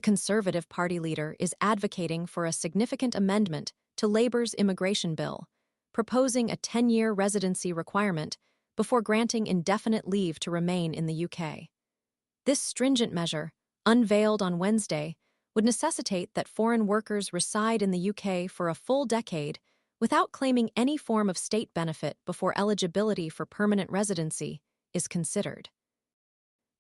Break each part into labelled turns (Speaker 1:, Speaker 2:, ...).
Speaker 1: Conservative Party leader is advocating for a significant amendment to Labour's immigration bill, proposing a 10-year residency requirement before granting indefinite leave to remain in the UK. This stringent measure, unveiled on Wednesday, would necessitate that foreign workers reside in the UK for a full decade without claiming any form of state benefit before eligibility for permanent residency is considered.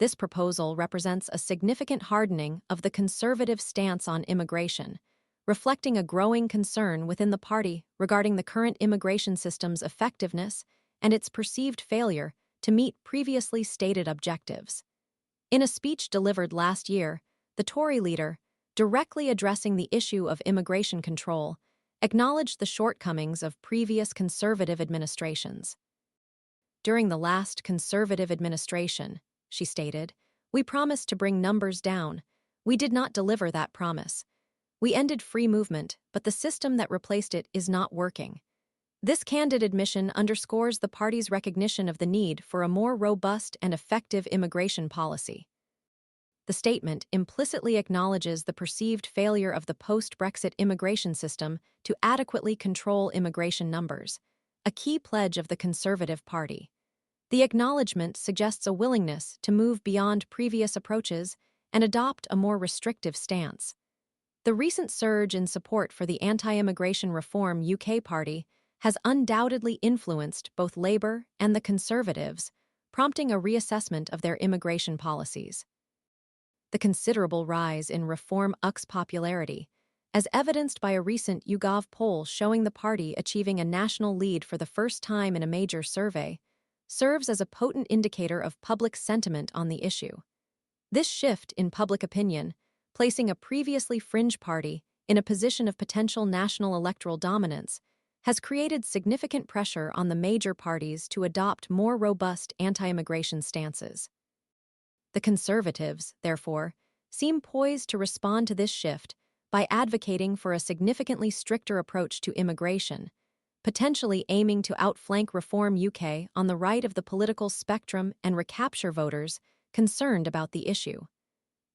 Speaker 1: This proposal represents a significant hardening of the Conservative stance on immigration, reflecting a growing concern within the party regarding the current immigration system's effectiveness and its perceived failure to meet previously stated objectives. In a speech delivered last year, the Tory leader, directly addressing the issue of immigration control, acknowledged the shortcomings of previous Conservative administrations. During the last Conservative administration, she stated, "We promised to bring numbers down. We did not deliver that promise. We ended free movement, but the system that replaced it is not working." This candid admission underscores the party's recognition of the need for a more robust and effective immigration policy. The statement implicitly acknowledges the perceived failure of the post-Brexit immigration system to adequately control immigration numbers, a key pledge of the Conservative Party. The acknowledgement suggests a willingness to move beyond previous approaches and adopt a more restrictive stance. The recent surge in support for the anti-immigration reform UK party has undoubtedly influenced both Labour and the Conservatives, prompting a reassessment of their immigration policies. The considerable rise in Reform UK's popularity, as evidenced by a recent YouGov poll showing the party achieving a national lead for the first time in a major survey, serves as a potent indicator of public sentiment on the issue. This shift in public opinion, placing a previously fringe party in a position of potential national electoral dominance, has created significant pressure on the major parties to adopt more robust anti-immigration stances. The Conservatives, therefore, seem poised to respond to this shift by advocating for a significantly stricter approach to immigration, potentially aiming to outflank Reform UK on the right of the political spectrum and recapture voters concerned about the issue.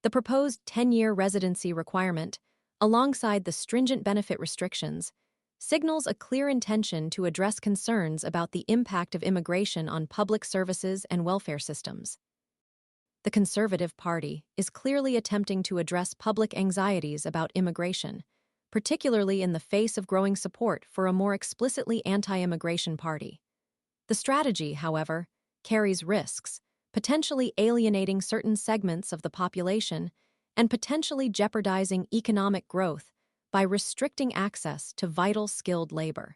Speaker 1: The proposed 10-year residency requirement, alongside the stringent benefit restrictions, signals a clear intention to address concerns about the impact of immigration on public services and welfare systems. The Conservative Party is clearly attempting to address public anxieties about immigration, particularly in the face of growing support for a more explicitly anti-immigration party. The strategy, however, carries risks, potentially alienating certain segments of the population and potentially jeopardizing economic growth by restricting access to vital skilled labor.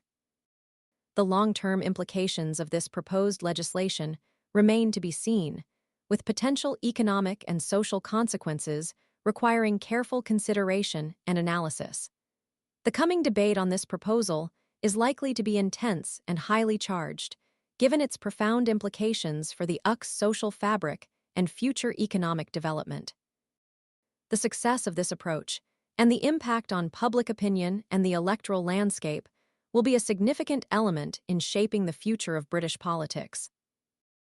Speaker 1: The long-term implications of this proposed legislation remain to be seen, with potential economic and social consequences requiring careful consideration and analysis. The coming debate on this proposal is likely to be intense and highly charged, given its profound implications for the UK's social fabric and future economic development. The success of this approach and the impact on public opinion and the electoral landscape will be a significant element in shaping the future of British politics.